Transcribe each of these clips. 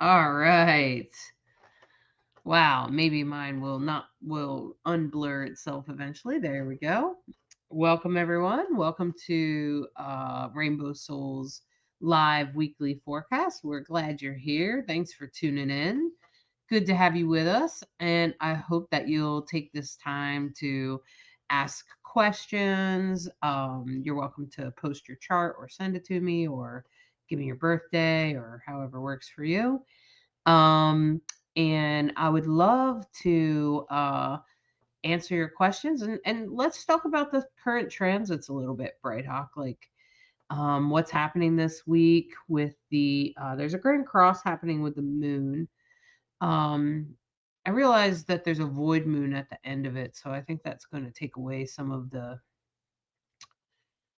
All right. Wow, maybe mine will unblur itself eventually. There we go. Welcome everyone. Welcome to Rainbow Souls live weekly forecast. We're glad you're here. Thanks for tuning in. Good to have you with us, and I hope that you'll take this time to ask questions. You're welcome to post your chart or send it to me or give me your birthday or however works for you. Um, and I would love to answer your questions, and let's talk about the current transits a little bit, Bright Hawk. Like, what's happening this week with there's a grand cross happening with the moon. Um, I realize that there's a void moon at the end of it, so I think that's going to take away some of the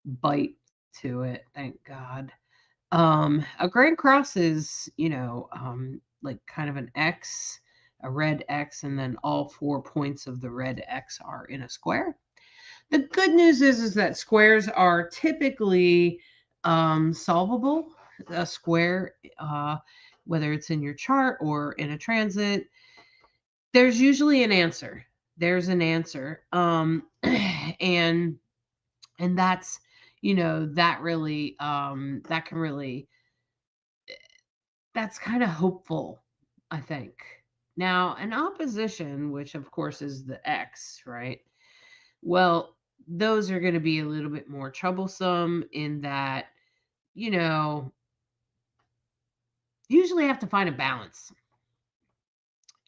bite to it. Thank God. A grand cross is, like kind of an X, a red X, and then all 4 points of the red X are in a square. The good news is that squares are typically solvable. A square, whether it's in your chart or in a transit, there's usually an answer. There's an answer. And that's, that really that can really that's kind of hopeful, I think. Now, an opposition, which of course is the X, right? Well, those are going to be a little bit more troublesome in that, you know, usually have to find a balance,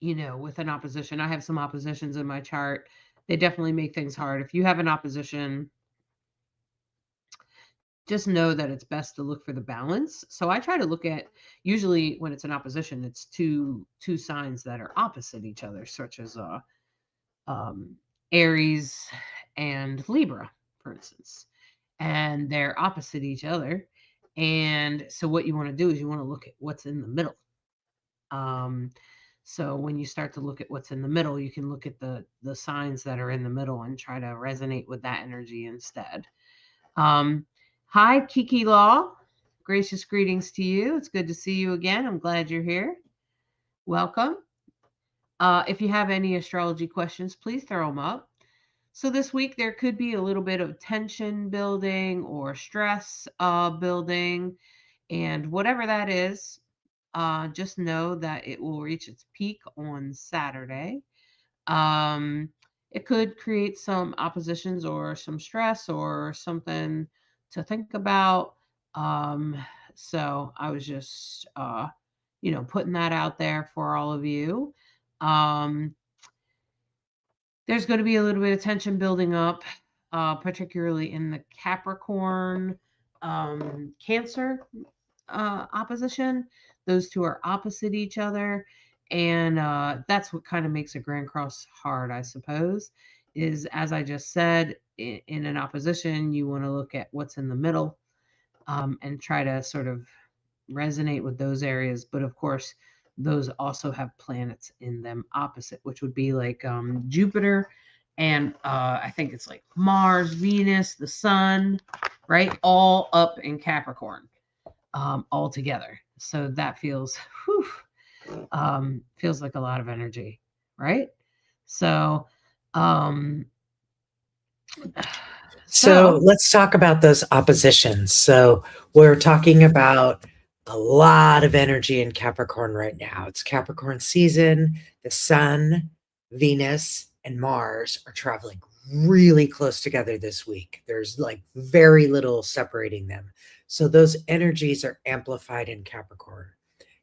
with an opposition. I have some oppositions in my chart. They definitely make things hard. If you have an opposition, just know that it's best to look for the balance. So I try to look at, usually when it's an opposition, it's two signs that are opposite each other, such as um, Aries and Libra, for instance, and they're opposite each other. And so what you want to do is you want to look at what's in the middle. Um, so when you start to look at what's in the middle, you can look at the signs that are in the middle and try to resonate with that energy instead. Um, Hi, Kiki Law. Gracious greetings to you. It's good to see you again. I'm glad you're here. Welcome. If you have any astrology questions, please throw them up. So this week there could be a little bit of tension building or stress building, and whatever that is, just know that it will reach its peak on Saturday. Um, it could create some oppositions or some stress or something to think about. Um, so I was just, putting that out there for all of you. Um, there's going to be a little bit of tension building up, particularly in the Capricorn Cancer opposition. Those two are opposite each other. And that's what kind of makes a Grand Cross hard, I suppose, is as I just said, in an opposition, you want to look at what's in the middle and try to sort of resonate with those areas. But of course, those also have planets in them opposite, which would be like Jupiter and I think it's like Mars, Venus, the Sun, right? All up in Capricorn, all together. So that feels like a lot of energy, right? So, um, So so let's talk about those oppositions. So we're talking about a lot of energy in Capricorn right now. It's Capricorn season. The Sun, Venus, and Mars are traveling really close together this week. There's like very little separating them. So those energies are amplified in Capricorn.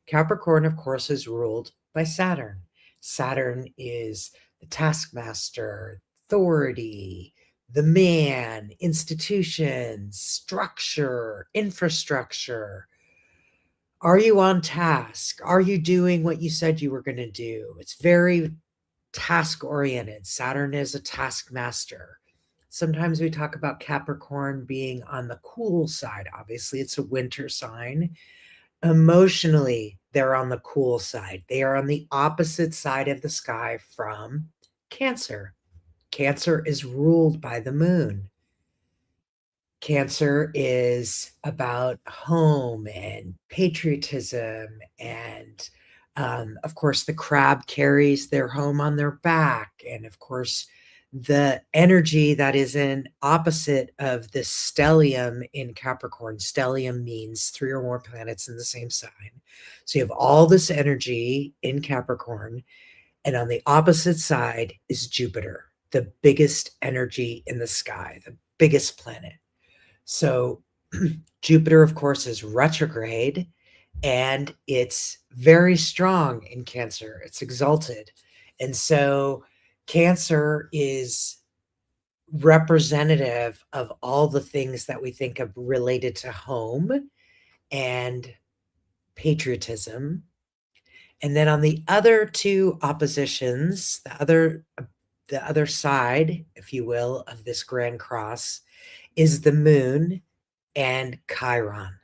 Capricorn, of course, is ruled by Saturn. Saturn is the taskmaster, authority, the man, institutions, structure, infrastructure. Are you on task? Are you doing what you said you were going to do? It's very task oriented. Saturn is a taskmaster. Sometimes we talk about Capricorn being on the cool side. Obviously, it's a winter sign. Emotionally, they're on the cool side. They are on the opposite side of the sky from Cancer. Cancer is ruled by the moon. Cancer is about home and patriotism and Of course, the crab carries their home on their back. And of course, the energy that is in opposite of the stellium in Capricorn, stellium means 3 or more planets in the same sign. So you have all this energy in Capricorn, and on the opposite side is Jupiter, the biggest energy in the sky, the biggest planet. So Jupiter, of course, is retrograde, and it's very strong in Cancer. It's exalted. And so Cancer is representative of all the things that we think of related to home and patriotism. And then on the other two oppositions, the other side, if you will, of this grand cross is the moon and Chiron.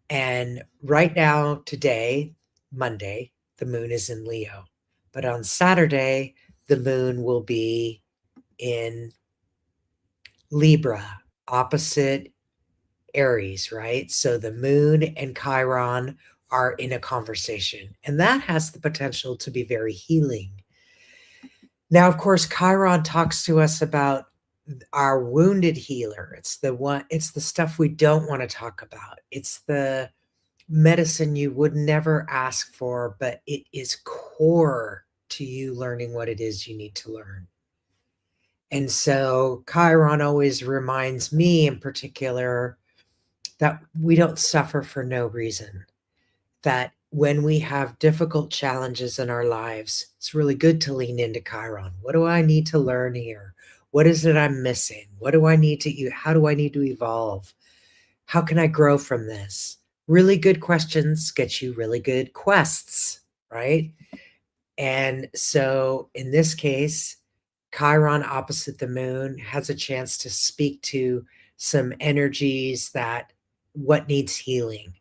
And right now, today, Monday, the moon is in Leo. But on Saturday, the moon will be in Libra, opposite Aries, right? So the moon and Chiron are in a conversation, and that has the potential to be very healing. Now, of course, Chiron talks to us about our wounded healer. It's the stuff we don't want to talk about. It's the medicine you would never ask for, but it is core to you learning what it is you need to learn. And so Chiron always reminds me in particular that we don't suffer for no reason. That when we have difficult challenges in our lives, it's really good to lean into Chiron. What do I need to learn here? What is it I'm missing? What do I need to how do I need to evolve? How can I grow from this? Really good questions get you really good quests, right? And so in this case, Chiron opposite the moon has a chance to speak to some energies that what needs healing.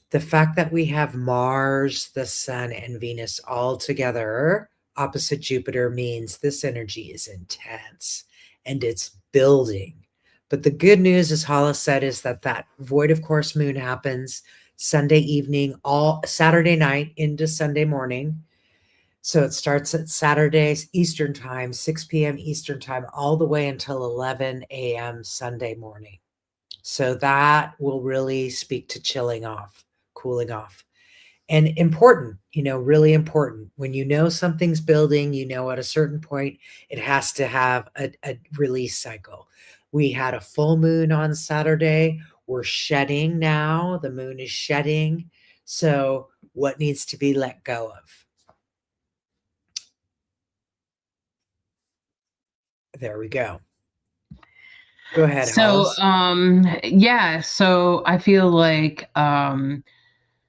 The fact that we have Mars, the sun, and Venus all together opposite Jupiter means this energy is intense and it's building. But the good news, as Hollis said, is that void of course moon happens Sunday evening, all Saturday night into Sunday morning. So it starts at Saturdays Eastern time, 6 p.m. Eastern time, all the way until 11 a.m. Sunday morning. So that will really speak to chilling off, cooling off. And important, really important. When you know something's building, at a certain point, it has to have a release cycle. We had a full moon on Saturday. We're shedding now. The moon is shedding. So what needs to be let go of? There we go. Go ahead, So, Hollis. yeah, so I feel like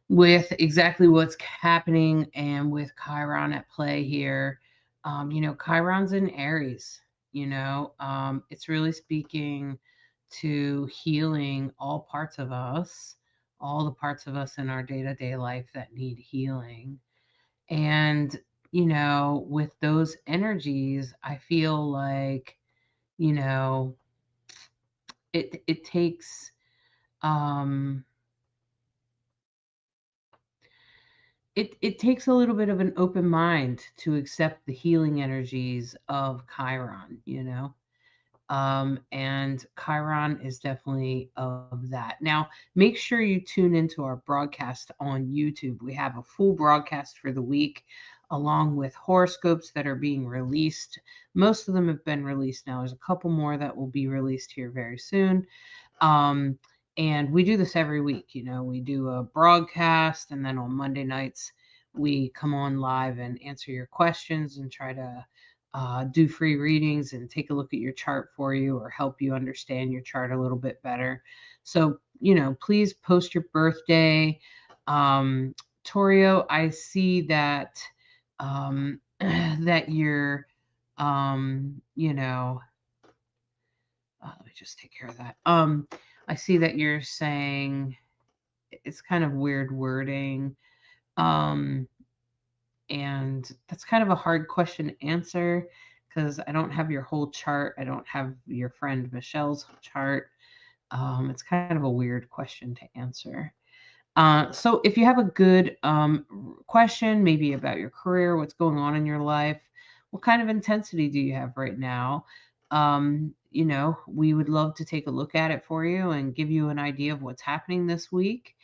with exactly what's happening and with Chiron at play here, Chiron's in Aries, it's really speaking to healing all parts of us, all the parts of us in our day to day life that need healing. And, with those energies, I feel like, you know, it takes um it takes a little bit of an open mind to accept the healing energies of Chiron, and Chiron is definitely of that. Now, make sure you tune into our broadcast on YouTube. We have a full broadcast for the week, along with horoscopes that are being released. Most of them have been released now. There's a couple more that will be released here very soon. Um, and we do this every week. We do a broadcast, and then on Monday nights, we come on live and answer your questions and try to do free readings and take a look at your chart for you or help you understand your chart a little bit better. So, please post your birthday. Torio, I see that that you're, let me just take care of that. I see that you're saying it's kind of weird wording. Um, and that's kind of a hard question to answer because I don't have your whole chart. I don't have your friend Michelle's chart. It's kind of a weird question to answer. So if you have a good question, maybe about your career, what's going on in your life, what kind of intensity do you have right now? We would love to take a look at it for you and give you an idea of what's happening this week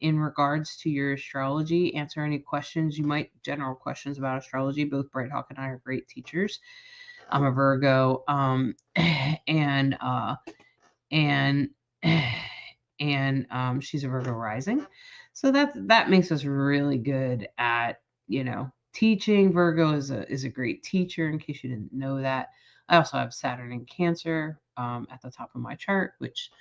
in regards to your astrology, answer any questions you might, general questions about astrology. Both Bright Hawk and I are great teachers. I'm a Virgo, and and she's a Virgo rising. So that makes us really good at teaching. Virgo is a great teacher. In case you didn't know that, I also have Saturn in Cancer at the top of my chart, which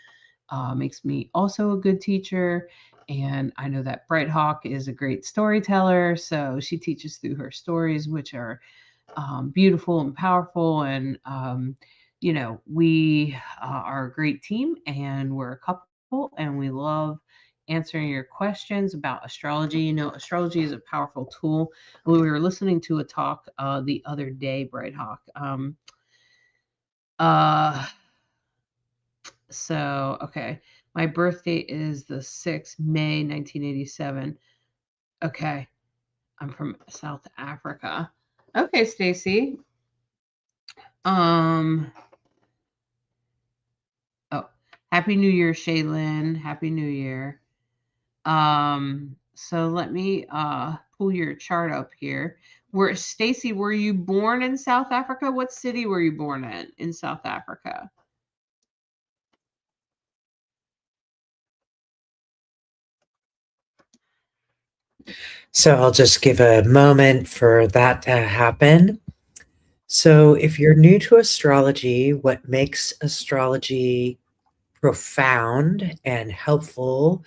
makes me also a good teacher. And I know that Bright Hawk is a great storyteller, so she teaches through her stories, which are beautiful and powerful. And we are a great team, and we're a couple, and we love answering your questions about astrology. Astrology is a powerful tool. We were listening to a talk the other day, Bright Hawk. Uh, okay, my birthday is the 6th May 1987. Okay, I'm from South Africa. Okay, Stacy. Um, Oh, Happy New Year, Shaylin. Happy New Year. So let me pull your chart up here. Where Stacy, were you born in South Africa? What city were you born in South Africa? So I'll just give a moment for that to happen. So if you're new to astrology, what makes astrology profound and helpful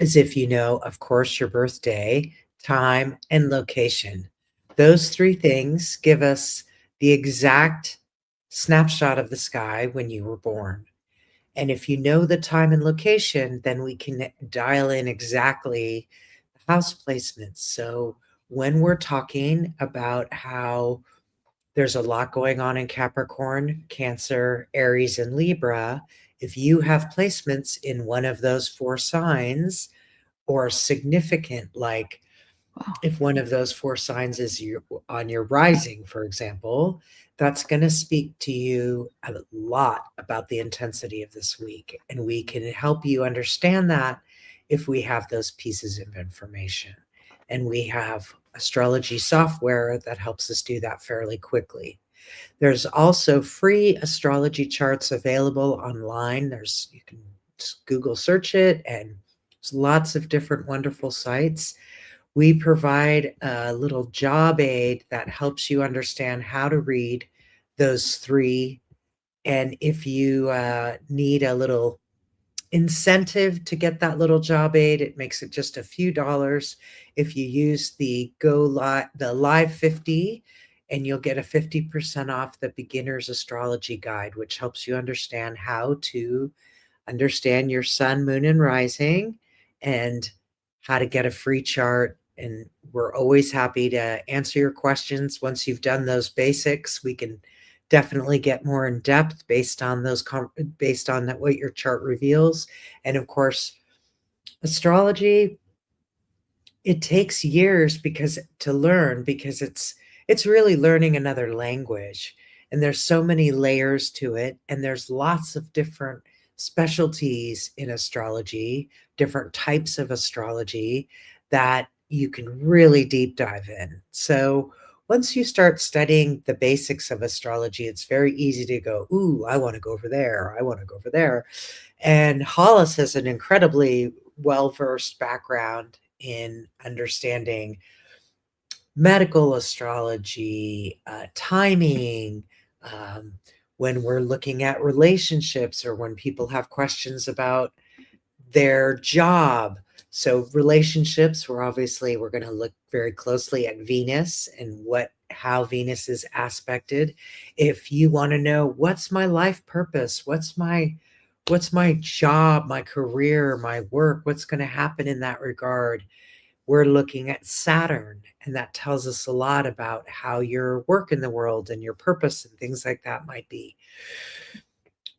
is if you know, of course, your birthday, time, and location. Those three things give us the exact snapshot of the sky when you were born. And if you know the time and location, then we can dial in exactly house placements. So when we're talking about how there's a lot going on in Capricorn, Cancer, Aries, and Libra, if you have placements in one of those four signs or significant, like Wow. if one of those four signs is on your rising, for example, that's going to speak to you a lot about the intensity of this week. And we can help you understand that if we have those pieces of information. And we have astrology software that helps us do that fairly quickly. There's also free astrology charts available online. You can just Google search it, and there's lots of different wonderful sites. We provide a little job aid that helps you understand how to read those three. And if you need a little incentive to get that little job aid, it makes it just a few dollars. If you use the Live 50, and you'll get a 50% off the Beginner's Astrology Guide, which helps you understand how to understand your sun, moon, and rising, and how to get a free chart. And we're always happy to answer your questions. Once you've done those basics, we can definitely get more in depth based on what your chart reveals. And of course, astrology, it takes years to learn, because it's really learning another language, and there's so many layers to it, and there's lots of different specialties in astrology, different types of astrology that you can really deep dive in. So once you start studying the basics of astrology, it's very easy to go, ooh, I want to go over there, I want to go over there. And Hollis has an incredibly well-versed background in understanding medical astrology, timing, when we're looking at relationships, or when people have questions about their job. So relationships, we're going to look very closely at Venus and how Venus is aspected. If you want to know, what's my life purpose, what's my job, my career, my work, what's going to happen in that regard, we're looking at Saturn, and that tells us a lot about how your work in the world and your purpose and things like that might be.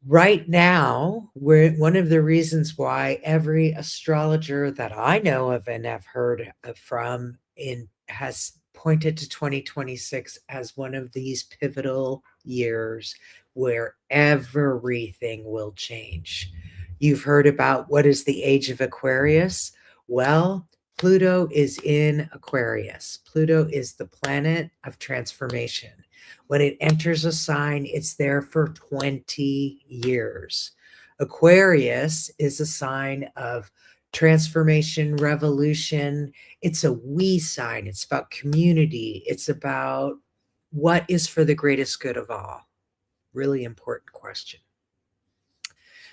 Right now, one of the reasons why every astrologer that I know of and have heard from in has pointed to 2026 as one of these pivotal years where everything will change. You've heard about what is the age of Aquarius? Well, Pluto is in Aquarius. Pluto is the planet of transformation. When it enters a sign, it's there for 20 years. Aquarius is a sign of transformation, revolution. It's a we sign. It's about community. It's about what is for the greatest good of all. Really important question.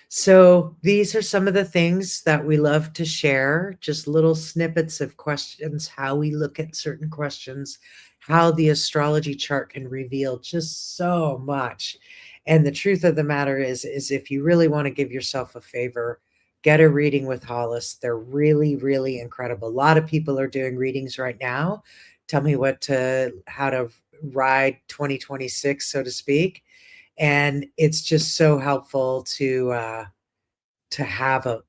So, these are some of the things that we love to share, just little snippets of questions, how we look at certain questions, how the astrology chart can reveal just so much. And the truth of the matter is if you really want to give yourself a favor, get a reading with Hollis. They're really, really incredible. A lot of people are doing readings right now. Tell me how to ride 2026, so to speak. And it's just so helpful to have a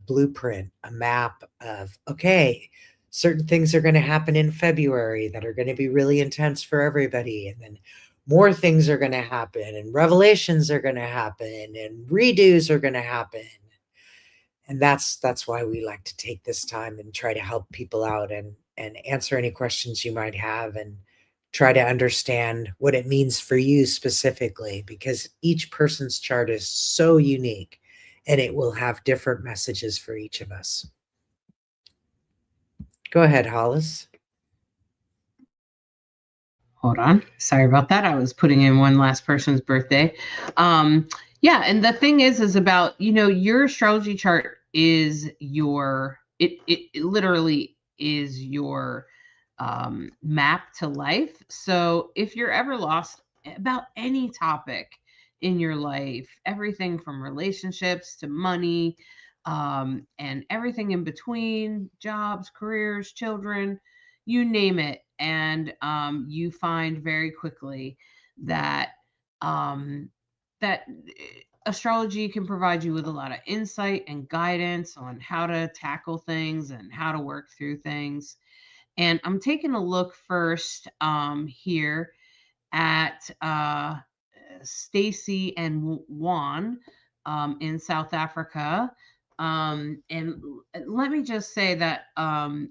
blueprint, a map of, okay, certain things are going to happen in February that are going to be really intense for everybody, and then more things are going to happen, and revelations are going to happen, and redos are going to happen. And that's why we like to take this time and try to help people out and answer any questions you might have, and try to understand what it means for you specifically, because each person's chart is so unique and it will have different messages for each of us. Go ahead, Hollis. Hold on. Sorry about that. I was putting in one last person's birthday. Yeah, and the thing is about, your astrology chart is it literally is your map to life. So if you're ever lost about any topic in your life, everything from relationships to money, and everything in between, jobs, careers, children, you name it, and you find very quickly that um, that astrology can provide you with a lot of insight and guidance on how to tackle things and how to work through things. And I'm taking a look first here at Stacy and Juan in South Africa. And let me just say that,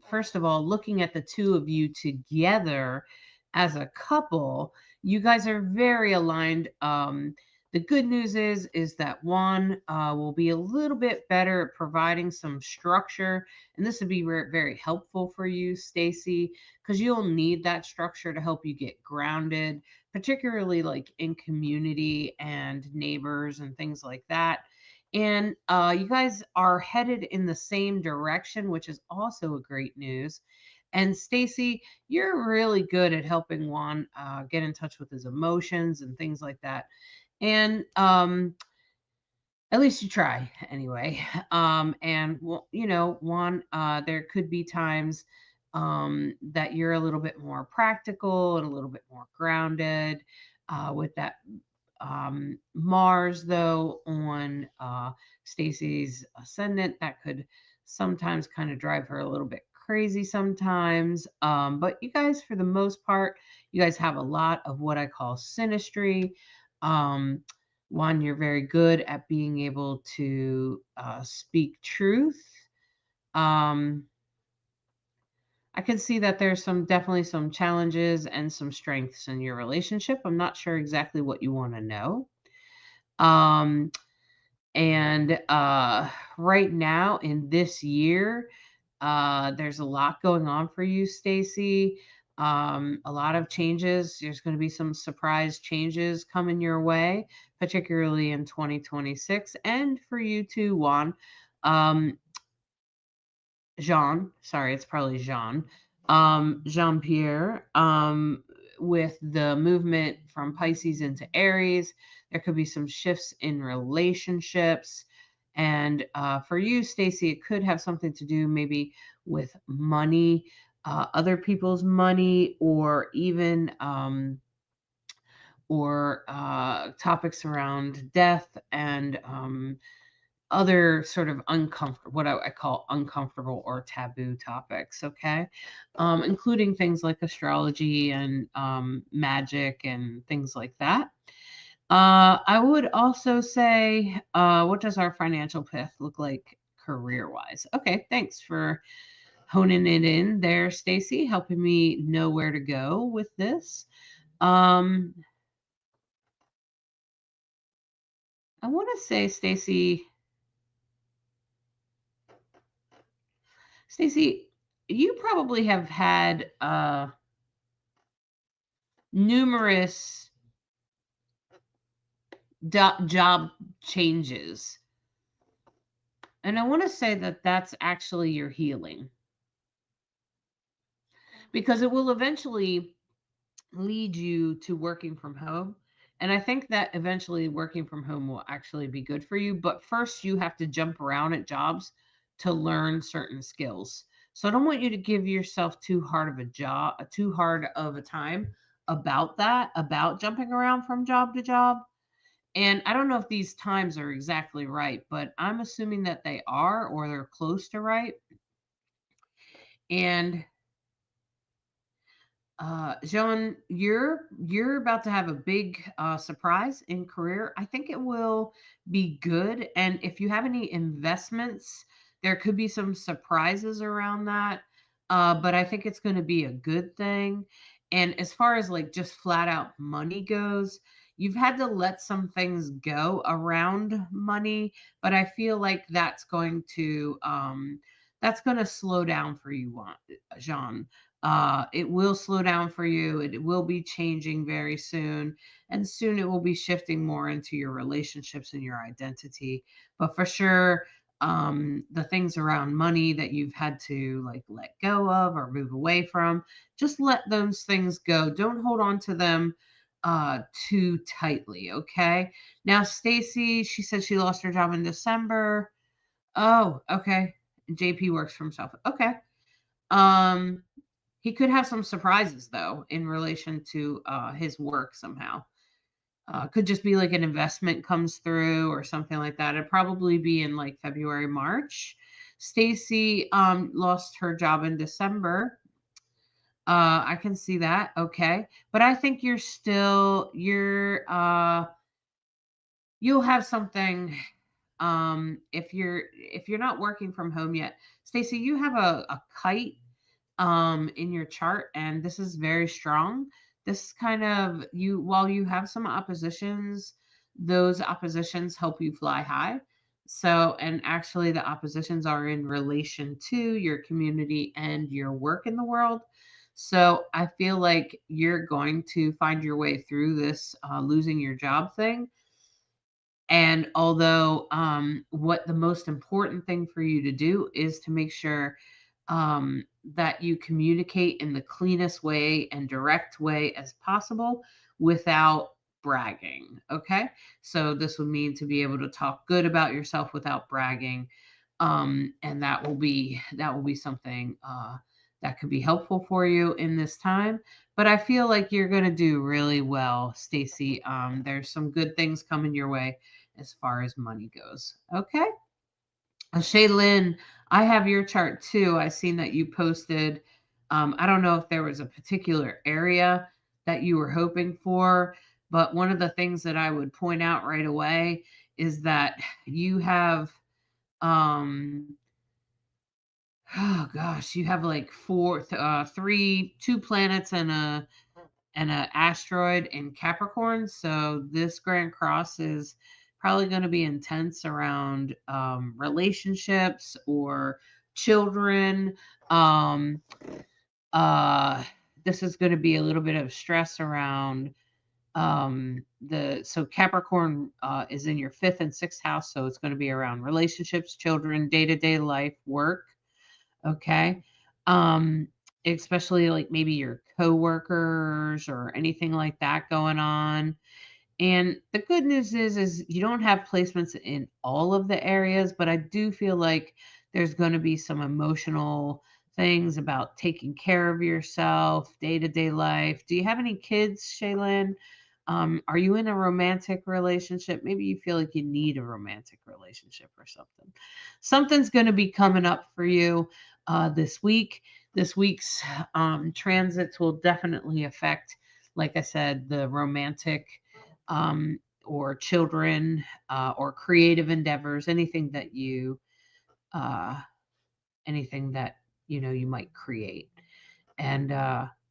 first of all, looking at the two of you together as a couple, you guys are very aligned. The good news is that Juan will be a little bit better at providing some structure, and this would be very helpful for you, Stacy, because you'll need that structure to help you get grounded, particularly like in community and neighbors and things like that. And you guys are headed in the same direction, which is also a great news. And Stacy, you're really good at helping Juan get in touch with his emotions and things like that. And at least you try anyway. And well, Juan, there could be times that you're a little bit more practical and a little bit more grounded with that Mars, though, on Stacy's ascendant. That could sometimes kind of drive her a little bit crazy sometimes. But you guys, for the most part, you guys have a lot of what I call synastry. Um, One, you're very good at being able to speak truth. Um, I can see that there's definitely some challenges and some strengths in your relationship. I'm not sure exactly what you want to know. Um, and right now in this year, there's a lot going on for you, Stacy. A lot of changes. There's going to be some surprise changes coming your way, particularly in 2026, and for you too, Juan. Um, Jean, sorry, it's probably Jean. Jean Pierre. With the movement from Pisces into Aries, there could be some shifts in relationships. And for you, Stacy, it could have something to do maybe with money, other people's money, or even or topics around death and other sort of uncomfortable, what I call uncomfortable or taboo topics, okay? Including things like astrology and magic and things like that. I would also say, what does our financial path look like career wise? Okay, thanks for honing it in there, Stacy, helping me know where to go with this. Um, I want to say, Stacy, you probably have had numerous job changes. And I want to say that that's actually your healing because it will eventually lead you to working from home. And I think that eventually working from home will actually be good for you. But first, you have to jump around at jobs to learn certain skills. So I don't want you to give yourself too hard of a job, too hard of a time about that, about jumping around from job to job. And I don't know if these times are exactly right, but I'm assuming that they are or they're close to right. And Jean, you're about to have a big surprise in career. I think it will be good, and if you have any investments, there could be some surprises around that. But I think it's going to be a good thing. And as far as like just flat out money goes, you've had to let some things go around money, but I feel like that's going to slow down for you, Jean. It will slow down for you. It will be changing very soon. And soon it will be shifting more into your relationships and your identity. But for sure, the things around money that you've had to like let go of or move away from, just let those things go. Don't hold on to them too tightly. Okay. Now, Stacy, she said she lost her job in December. Oh, okay. JP works for himself. Okay. Um, he could have some surprises though in relation to his work somehow. Could just be like an investment comes through or something like that. It'd probably be in like February, March. Stacy lost her job in December. I can see that. Okay. But I think you'll have something if you're not working from home yet. Stacy, you have a kite in your chart, and this is very strong. This kind of you while you have some oppositions, those oppositions help you fly high. So, and actually the oppositions are in relation to your community and your work in the world. So I feel like you're going to find your way through this losing your job thing. And although what the most important thing for you to do is to make sure that you communicate in the cleanest way and direct way as possible without bragging. Okay. So this would mean to be able to talk good about yourself without bragging. And that will be something that could be helpful for you in this time. But I feel like you're going to do really well, Stacy. There's some good things coming your way as far as money goes. Okay. Shaylin, I have your chart too. I seen that you posted. I don't know if there was a particular area that you were hoping for, but one of the things that I would point out right away is that you have, um, oh gosh, you have like two planets and a asteroid in Capricorn. So this Grand Cross is probably going to be intense around relationships or children. Um, uh, this is going to be a little bit of stress around the so Capricorn is in your fifth and sixth house, so it's going to be around relationships, children, day-to-day life, work. Okay. Um, especially like maybe your coworkers or anything like that going on. And the good news is you don't have placements in all of the areas, but I do feel like there's going to be some emotional things about taking care of yourself, day-to-day life. Do you have any kids, Shaylin? Are you in a romantic relationship? Maybe you feel like you need a romantic relationship or something. Something's going to be coming up for you this week. This week's transits will definitely affect, like I said, the romantic or children or creative endeavors, uh, anything that you might create, and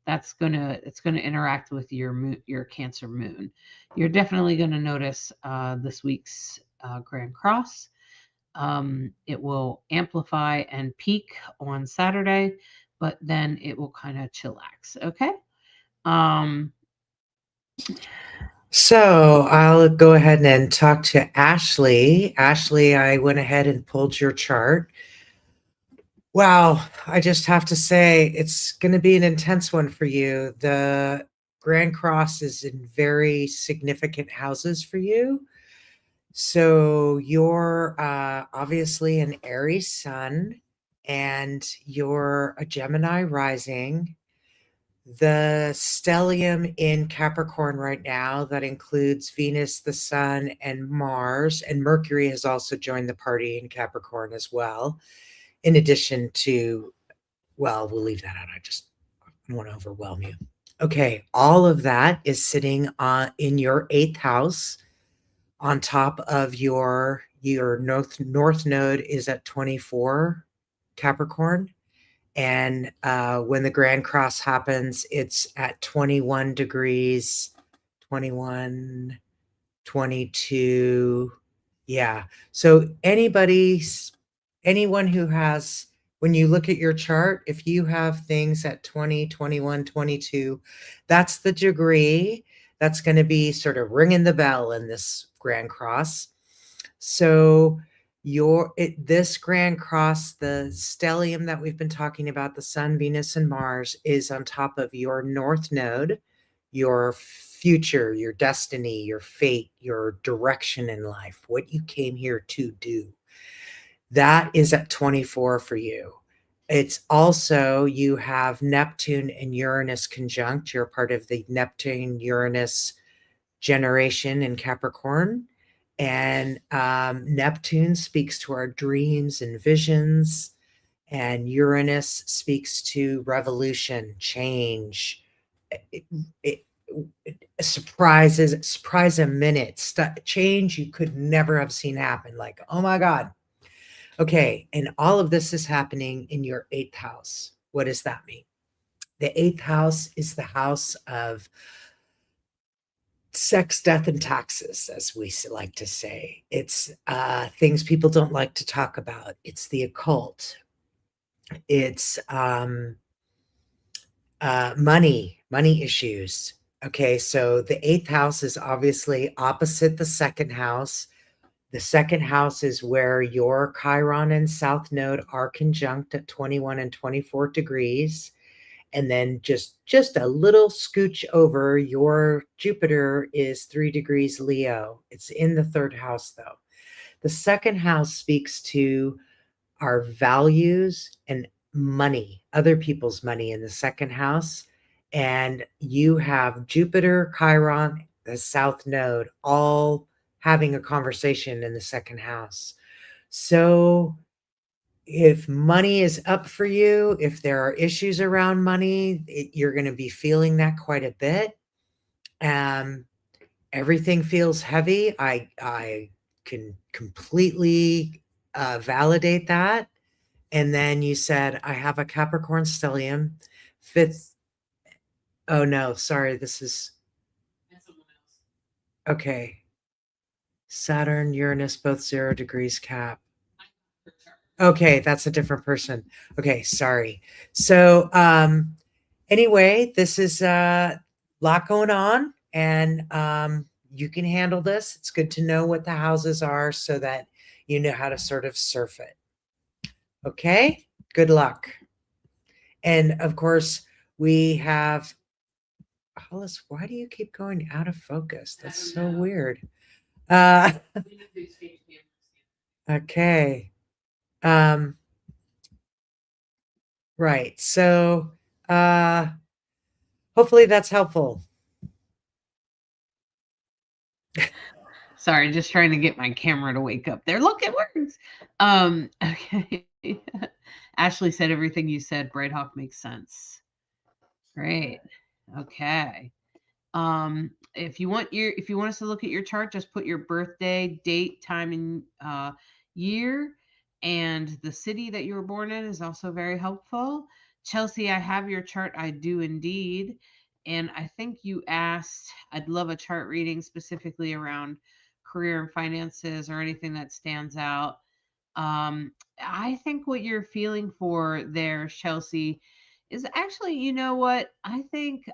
it's gonna interact with your Cancer moon. You're definitely going to notice this week's Grand Cross. It will amplify and peak on Saturday, but then it will kind of chillax. Okay. Um, So I'll go ahead and talk to Ashley. Ashley, I went ahead and pulled your chart. Wow, I just have to say it's going to be an intense one for you. The Grand Cross is in very significant houses for you. So you're obviously an Aries sun and you're a Gemini rising. The stellium in Capricorn right now, that includes Venus, the Sun, and Mars, and Mercury has also joined the party in Capricorn as well. In addition to, well, we'll leave that out. I just want to overwhelm you. Okay, all of that is sitting in your 8th house. On top of your north node is at 24 Capricorn. And when the Grand Cross happens, it's at 21 degrees, 21, 22. Yeah. So anyone who has, when you look at your chart, if you have things at 20, 21, 22, that's the degree that's going to be sort of ringing the bell in this Grand Cross. So this Grand Cross, the stellium that we've been talking about, the Sun, Venus, and Mars, is on top of your North Node, your future, your destiny, your fate, your direction in life, what you came here to do. That is at 24 for you. It's also, you have Neptune and Uranus conjunct. You're part of the Neptune-Uranus generation in Capricorn. And Neptune speaks to our dreams and visions, and Uranus speaks to revolution, change, surprise a minute, change you could never have seen happen. Like, oh my God. Okay, and all of this is happening in your 8th house. What does that mean? The 8th house is the house of sex, death, and taxes, as we like to say. It's things people don't like to talk about. It's the occult. It's money issues. Okay, so the 8th house is obviously opposite the 2nd house. The 2nd house is where your Chiron and South Node are conjunct at 21 and 24 degrees. And then just a little scooch over, your Jupiter is 3 degrees Leo. It's in the 3rd house, though. The 2nd house speaks to our values and money, other people's money in the 2nd house. And you have Jupiter, Chiron, the South Node, all having a conversation in the 2nd house. So if money is up for you, if there are issues around money, you're going to be feeling that quite a bit. Everything feels heavy. I can completely validate that. And then you said, I have a Capricorn stellium. Fifth. Oh no, sorry. This is okay. Saturn, Uranus, both 0 degrees Cap. Okay, that's a different person. Okay, sorry. So anyway, this is a lot going on, and you can handle this. It's good to know what the houses are so that you know how to sort of surf it. Okay, good luck. And of course, we have Hollis. Why do you keep going out of focus? That's so weird. Okay. Right. So hopefully that's helpful. Sorry, just trying to get my camera to wake up there. Look, it works. Okay. Ashley said everything you said, Bright Hawk, makes sense. Great. Okay. If you want us to look at your chart, just put your birthday, date, time, and year, and the city that you were born in is also very helpful. Chelsea, I have your chart. I do indeed. And I think you asked, I'd love a chart reading specifically around career and finances or anything that stands out. I think what you're feeling for there, Chelsea, is actually, you know what? I think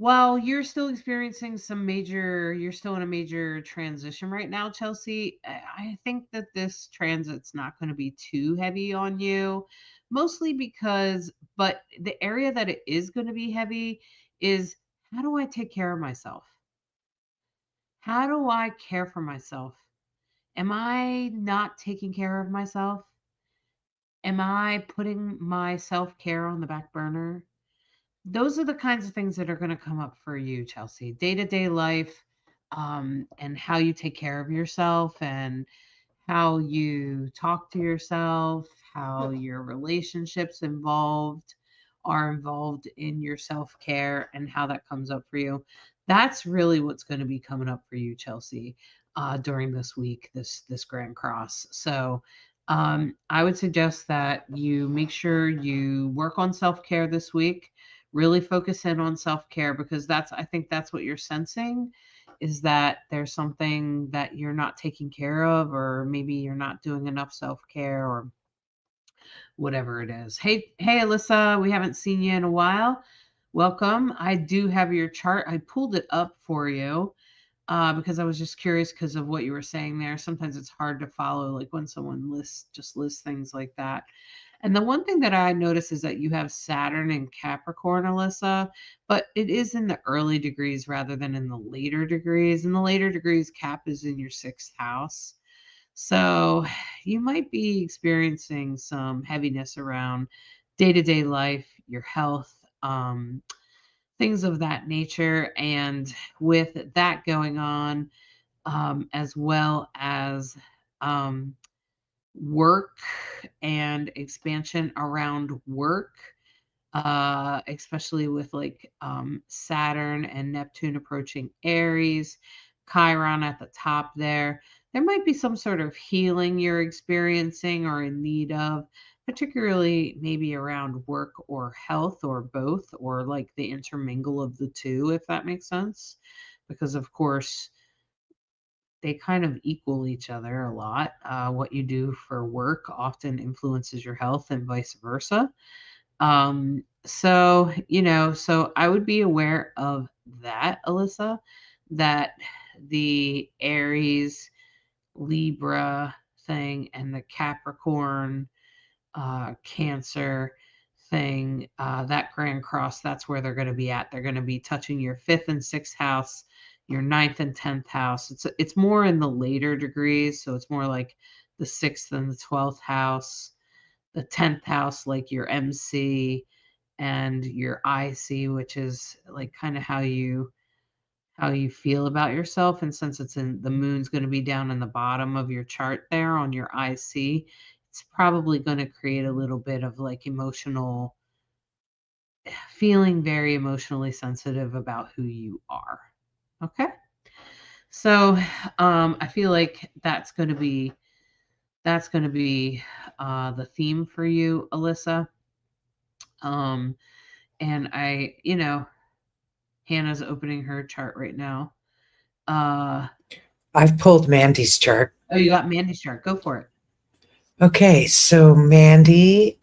well, you're still in a major transition right now, Chelsea. I think that this transit's not going to be too heavy on you, mostly because, but the area that it is going to be heavy is, how do I take care of myself? How do I care for myself? Am I not taking care of myself? Am I putting my self care on the back burner? Those are the kinds of things that are going to come up for you, Chelsea. Day to day life, and how you take care of yourself, and how you talk to yourself, how your relationships are involved in your self care, and how that comes up for you. That's really what's going to be coming up for you, Chelsea, during this week, this Grand Cross. So, I would suggest that you make sure you work on self care this week. Really focus in on self care, because I think that's what you're sensing, is that there's something that you're not taking care of, or maybe you're not doing enough self-care, or whatever it is. Hey Alyssa, we haven't seen you in a while. Welcome. I do have your chart. I pulled it up for you because I was just curious because of what you were saying there. Sometimes it's hard to follow, like when someone lists things like that. And the one thing that I notice is that you have Saturn in Capricorn, Alyssa, but it is in the early degrees rather than in the later degrees. In the later degrees, Cap is in your sixth house. So you might be experiencing some heaviness around day to day life, your health, things of that nature. And with that going on, as well as um, work and expansion around work, especially with like Saturn and Neptune approaching Aries, Chiron at the top there. There might be some sort of healing you're experiencing or in need of, particularly maybe around work or health, or both, or like the intermingle of the two, if that makes sense. Because, of course, they kind of equal each other a lot. What you do for work often influences your health, and vice versa. So I would be aware of that, Alyssa, that the Aries, Libra thing, and the Capricorn, Cancer thing, that Grand Cross, that's where they're going to be at. They're going to be touching your fifth and sixth house, your ninth and 10th house. It's more in the later degrees. So it's more like the sixth and the 12th house, the 10th house, like your MC, and your IC, which is like kind of how you feel about yourself. And since it's in the moon's going to be down in the bottom of your chart there on your IC, it's probably going to create a little bit of like emotional, feeling very emotionally sensitive about who you are. Okay. So I feel like that's going to be the theme for you, Alyssa. Um, and Hannah's opening her chart right now. I've pulled Mandy's chart. Oh, you got Mandy's chart. Go for it. Okay, so Mandy,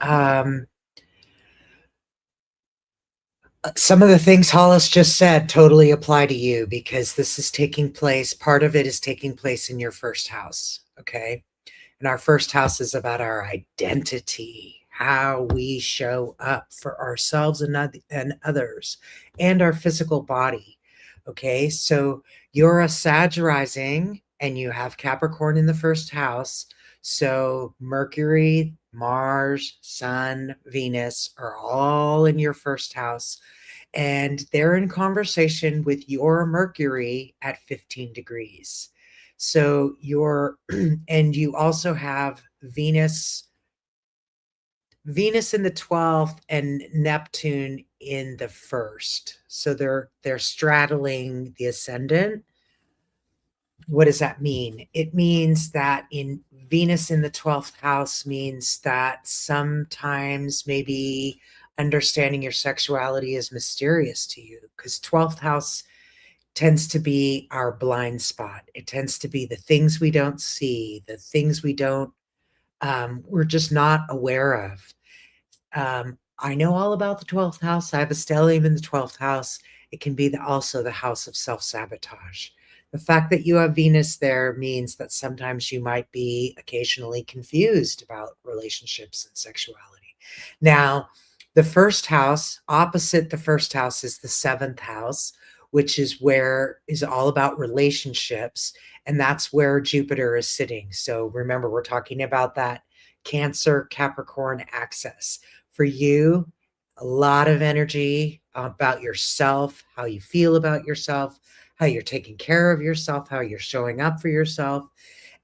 some of the things Hollis just said totally apply to you, because this is taking place, part of it is taking place in your first house. Okay. And our first house is about our identity, how we show up for ourselves and others, and our physical body. Okay. So you're a Sag rising and you have Capricorn in the first house. So Mercury, Mars, Sun, Venus are all in your first house. and they're in conversation with your Mercury at 15 degrees. So and you also have Venus in the 12th and Neptune in the 1st. So they're straddling the ascendant. What does that mean? It means that in Venus in the 12th house means that sometimes maybe understanding your sexuality is mysterious to you, because 12th house tends to be our blind spot. It tends to be the things we don't see, the things we're just not aware of. I know all about the 12th house. I have a stellium in the 12th house. It can be also the house of self-sabotage. The fact that you have Venus there means that sometimes you might be occasionally confused about relationships and sexuality. Now, the first house, opposite the first house, is the 7th house, which is all about relationships. And that's where Jupiter is sitting. So remember, we're talking about that Cancer Capricorn axis. For you, a lot of energy about yourself, how you feel about yourself, how you're taking care of yourself, how you're showing up for yourself.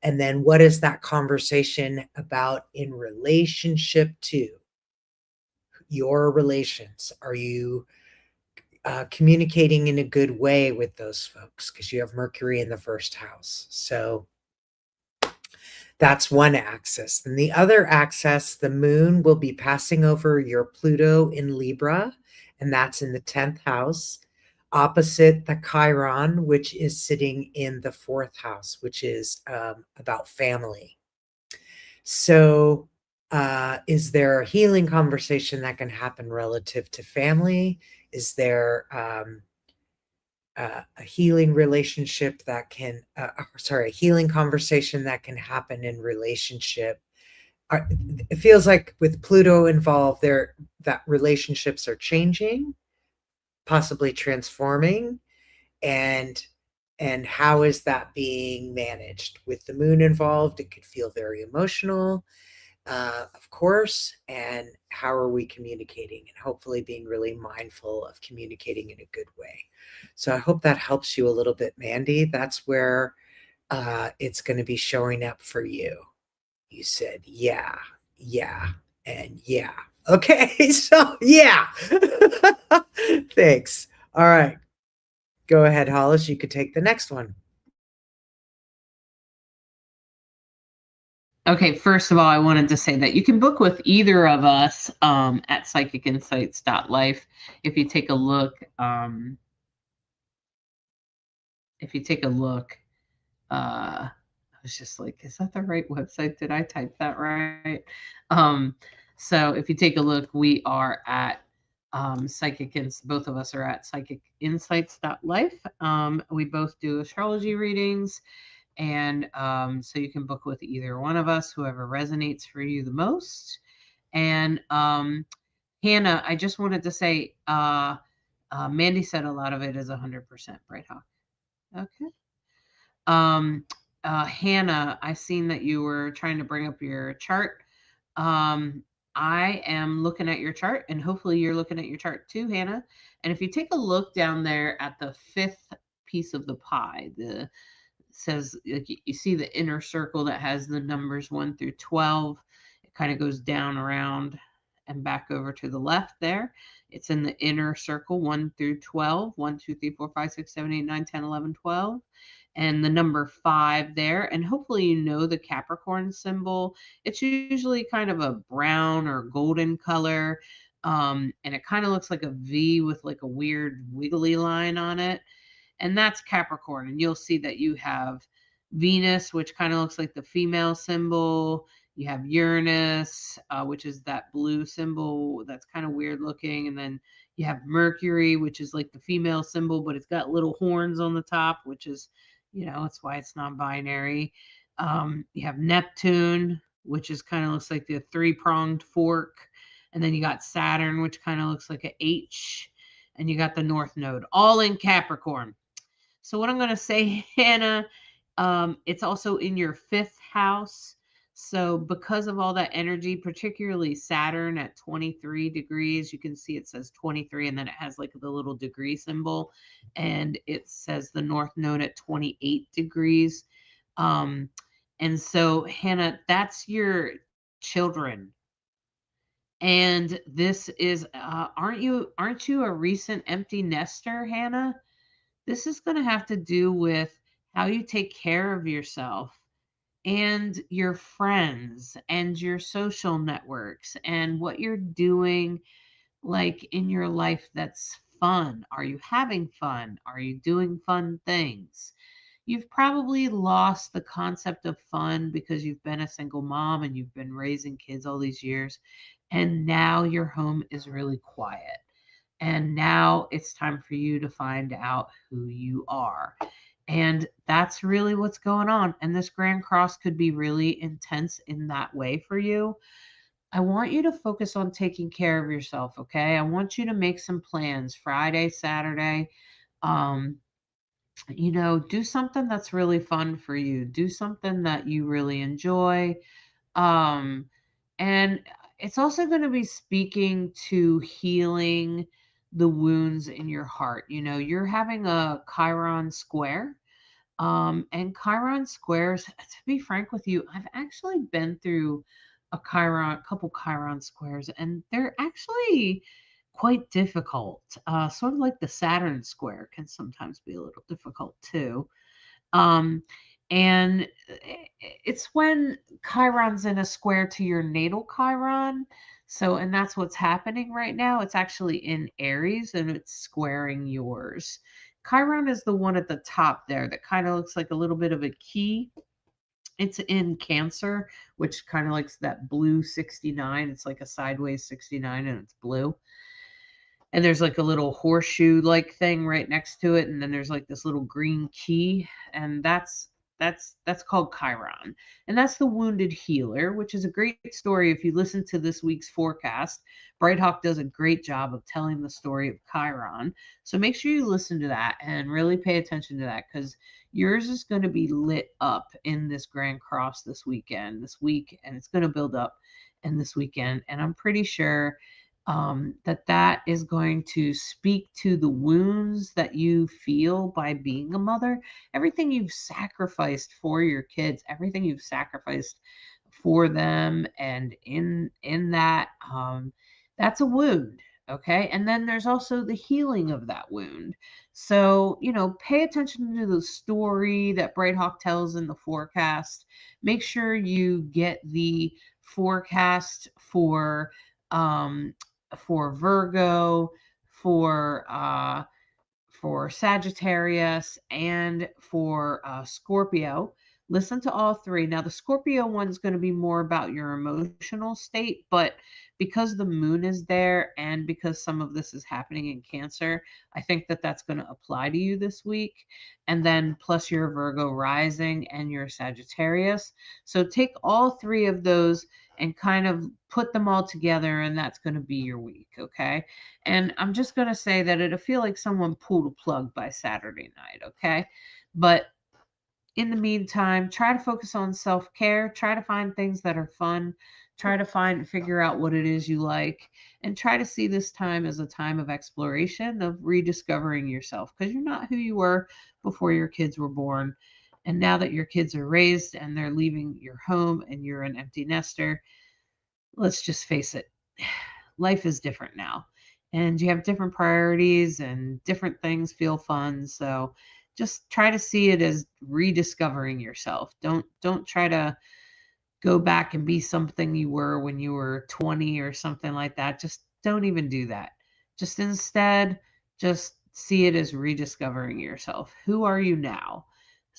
And then what is that conversation about in relationship to your relations? Are you communicating in a good way with those folks? Because you have Mercury in the 1st house. So that's one axis. Then the other axis, the moon will be passing over your Pluto in Libra, and that's in the 10th house, opposite the Chiron, which is sitting in the 4th house, which is about family. So is there a healing conversation that can happen relative to family? Is there a healing relationship that can, a healing conversation that can happen in relationship? It feels like with Pluto involved there, that relationships are changing, possibly transforming, and how is that being managed? With the moon involved, it could feel very emotional, of course. And how are we communicating? And hopefully being really mindful of communicating in a good way. So I hope that helps you a little bit, Mandy. That's where it's going to be showing up for you. You said, yeah, and yeah. Okay, so yeah. Thanks. All right. Go ahead, Hollis. You could take the next one. Okay, first of all, I wanted to say that you can book with either of us at psychicinsights.life. If you take a look, I was just like, is that the right website? Did I type that right? So if you take a look, we are at both of us are at psychicinsights.life. We both do astrology readings. And so you can book with either one of us, whoever resonates for you the most. And Hannah, I just wanted to say, Mandy said a lot of it is 100% Bright Hawk. Okay. Hannah, I seen that you were trying to bring up your chart. I am looking at your chart, and hopefully you're looking at your chart too, Hannah. And if you take a look down there at the 5th piece of the pie, says, like, you see the inner circle that has the numbers 1 through 12. It kind of goes down around and back over to the left there. It's in the inner circle 1 through 12. 1, 2, 3, 4, 5, 6, 7, 8, 9, 10, 11, 12. And the number 5 there. And hopefully you know the Capricorn symbol. It's usually kind of a brown or golden color. And it kind of looks like a V with like a weird wiggly line on it. And that's Capricorn. And you'll see that you have Venus, which kind of looks like the female symbol. You have Uranus, which is that blue symbol that's kind of weird looking. And then you have Mercury, which is like the female symbol, but it's got little horns on the top, which is, that's why it's non-binary. You have Neptune, which is kind of looks like the 3-pronged fork. And then you got Saturn, which kind of looks like an H. And you got the North Node, all in Capricorn. So what I'm going to say, Hannah, it's also in your 5th house. So because of all that energy, particularly Saturn at 23 degrees, you can see it says 23 and then it has like the little degree symbol and it says the north node at 28 degrees. Um, and so Hannah, that's your children. And this is aren't you a recent empty nester, Hannah? This is going to have to do with how you take care of yourself and your friends and your social networks and what you're doing like in your life that's fun. Are you having fun? Are you doing fun things? You've probably lost the concept of fun because you've been a single mom and you've been raising kids all these years. And now your home is really quiet. And now it's time for you to find out who you are. And that's really what's going on. And this Grand Cross could be really intense in that way for you. I want you to focus on taking care of yourself, okay? I want you to make some plans Friday, Saturday. Um, do something that's really fun for you. Do something that you really enjoy. Um, and it's also going to be speaking to healing the wounds in your heart. You're having a Chiron square. And Chiron squares, to be frank with you, I've actually been through a couple Chiron squares, and they're actually quite difficult. Sort of like the Saturn square can sometimes be a little difficult too. Um, and it's when Chiron's in a square to your natal Chiron. So, and that's what's happening right now. It's actually in Aries and it's squaring yours. Chiron is the one at the top there that kind of looks like a little bit of a key. It's in Cancer, which kind of likes that blue 69. It's like a sideways 69 and it's blue. And there's like a little horseshoe like thing right next to it and then there's like this little green key and that's called Chiron. And that's the wounded healer, which is a great story. If you listen to this week's forecast, Bright Hawk does a great job of telling the story of Chiron. So make sure you listen to that and really pay attention to that because yours is going to be lit up in this Grand Cross this week, and it's going to build up in this weekend. And I'm pretty sure that is going to speak to the wounds that you feel by being a mother, everything you've sacrificed for your kids, everything you've sacrificed for them, and in that, that's a wound. Okay, and then there's also the healing of that wound. So pay attention to the story that Bright Hawk tells in the forecast. Make sure you get the forecast um, for Virgo, for Sagittarius, and for Scorpio. Listen to all three. Now, the Scorpio one's going to be more about your emotional state, but because the moon is there and because some of this is happening in Cancer, I think that that's going to apply to you this week. And then plus your Virgo rising and your Sagittarius. So take all three of those and kind of put them all together, and that's going to be your week, okay? And I'm just going to say that it'll feel like someone pulled a plug by Saturday night, okay? But in the meantime, try to focus on self care, try to find things that are fun, try to figure out what it is you like, and try to see this time as a time of exploration, of rediscovering yourself, because you're not who you were before your kids were born. And now that your kids are raised and they're leaving your home and you're an empty nester, let's just face it, life is different now. And you have different priorities and different things feel fun. So just try to see it as rediscovering yourself. Don't try to go back and be something you were when you were 20 or something like that. Just don't even do that. Just instead, just see it as rediscovering yourself. Who are you now?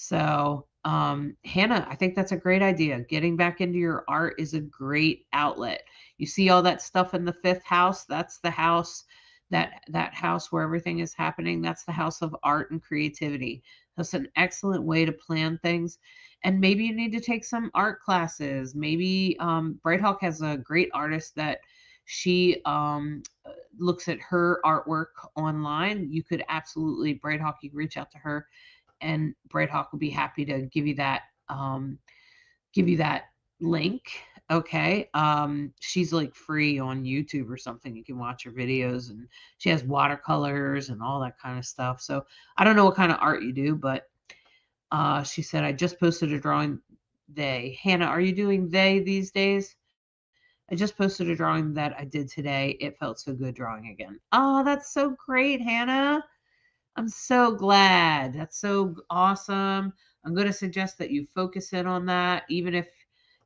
So, Hannah, I think that's a great idea. Getting back into your art is a great outlet. You see all that stuff in the fifth house? That's the house that house where everything is happening. That's the house of art and creativity. That's an excellent way to plan things. And maybe you need to take some art classes. Maybe Bright Hawk has a great artist that she looks at her artwork online. You could absolutely, Bright Hawk, you can reach out to her and Bright Hawk will be happy to give you that link. Okay. She's like free on YouTube or something. You can watch her videos, and she has watercolors and all that kind of stuff. So I don't know what kind of art you do, but she said, I just posted a drawing. Hannah, are you doing they these days? I just posted a drawing that I did today. It felt so good drawing again. Oh, that's so great, Hannah. I'm so glad. That's so awesome. I'm going to suggest that you focus in on that, even if,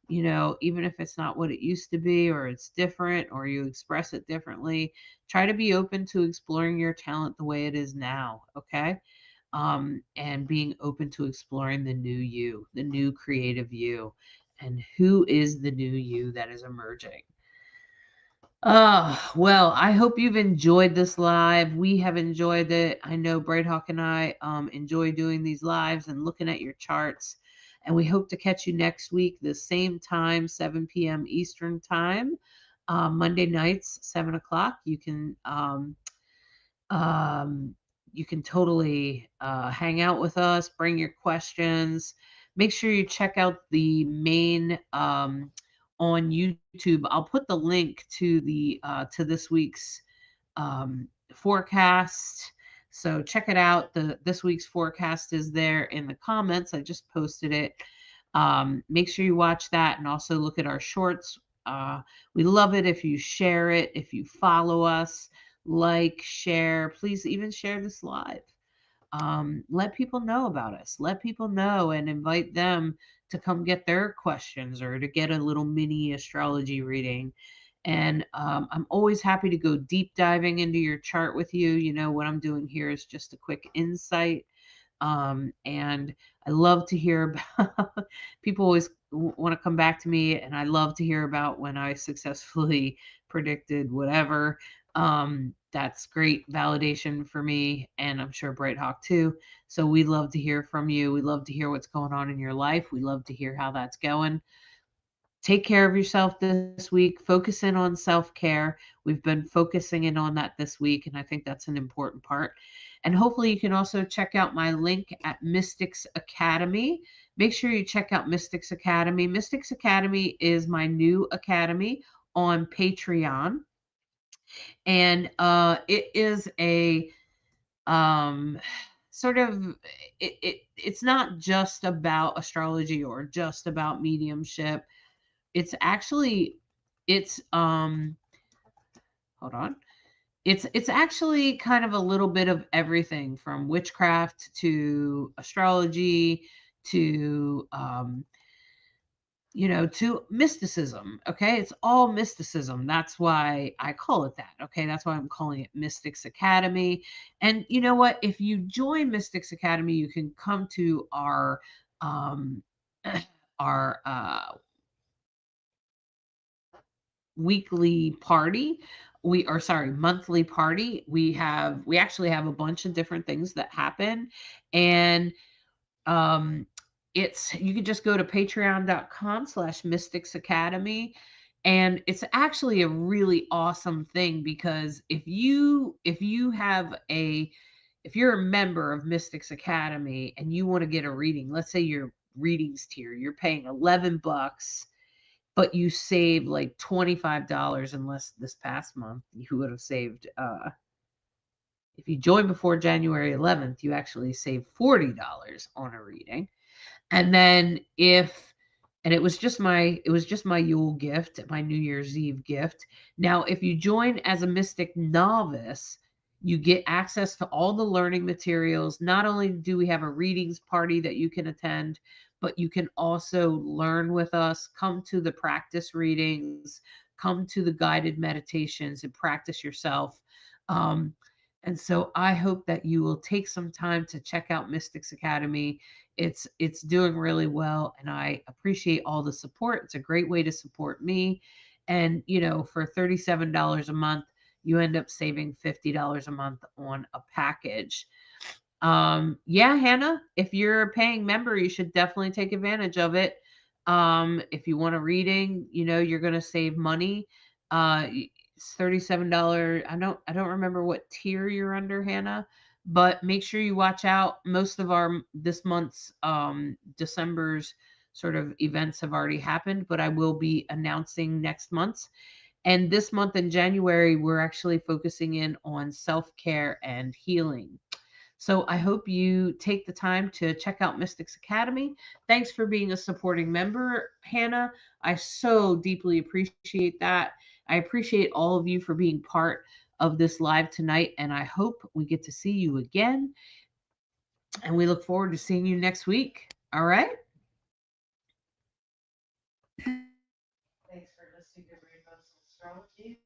even if it's not what it used to be, or it's different, or you express it differently. Try to be open to exploring your talent the way it is now. Okay. And being open to exploring the new you, the new creative you, and who is the new you that is emerging. Well, I hope you've enjoyed this live. We have enjoyed it. I know Braidhawk and I enjoy doing these lives and looking at your charts. And we hope to catch you next week, the same time, 7 p.m. Eastern Time. Monday nights, 7 o'clock. Um, you can totally hang out with us, bring your questions. Make sure you check out the main on YouTube. I'll put the link to this week's forecast. So check it out. This week's forecast is there in the comments. I just posted it. Make sure you watch that, and also look at our shorts. We love it if you share it, if you follow us, like, share. Please even share this live. Let people know about us. Let people know and invite them to come get their questions or to get a little mini astrology reading. And I'm always happy to go deep diving into your chart with you. What I'm doing here is just a quick insight. And I love to hear about people always want to come back to me, and I love to hear about when I successfully predicted whatever. That's great validation for me, and I'm sure Bright Hawk too. So we love to hear from you. We love to hear what's going on in your life. We love to hear how that's going. Take care of yourself this week. Focus in on self-care. We've been focusing in on that this week, and I think that's an important part. And hopefully you can also check out my link at Mystics Academy. Make sure you check out Mystics Academy. Mystics Academy is my new academy on Patreon, and it is a um sort of it's not just about astrology or just about mediumship. It's actually it's hold on. It's actually kind of a little bit of everything, from witchcraft to astrology to to mysticism. Okay, it's all mysticism. That's why I call it that. Okay, that's why I'm calling it Mystics Academy. And you know what? If you join Mystics Academy, you can come to um our weekly party. Monthly party. We actually have a bunch of different things that happen. And um it's you can just go to patreon.com/mystics academy. And it's actually a really awesome thing, because if you're a member of Mystics Academy and you want to get a reading, let's say your readings tier, you're paying $11, but you save like $25. Unless this past month you would have saved, if you join before January 11th, you actually save $40 on a reading. And then it was just my Yule gift, my New Year's Eve gift. Now, if you join as a Mystic Novice, you get access to all the learning materials. Not only do we have a readings party that you can attend, but you can also learn with us, come to the practice readings, come to the guided meditations and practice yourself. Um, and so I hope that you will take some time to check out Mystics Academy. It's doing really well, and I appreciate all the support. It's a great way to support me. And for $37 a month, you end up saving $50 a month on a package. Yeah, Hannah, if you're a paying member, you should definitely take advantage of it. If you want a reading, you're going to save money. It's $37. I don't remember what tier you're under, Hannah, but make sure you watch out. Most of our this month's December's sort of events have already happened, but I will be announcing next month. And this month in January, we're actually focusing in on self-care and healing. So I hope you take the time to check out Mystics Academy. Thanks for being a supporting member, Hannah. I so deeply appreciate that. I appreciate all of you for being part of this live tonight, and I hope we get to see you again. And we look forward to seeing you next week. All right? Thanks for listening to Rainbows Astrology.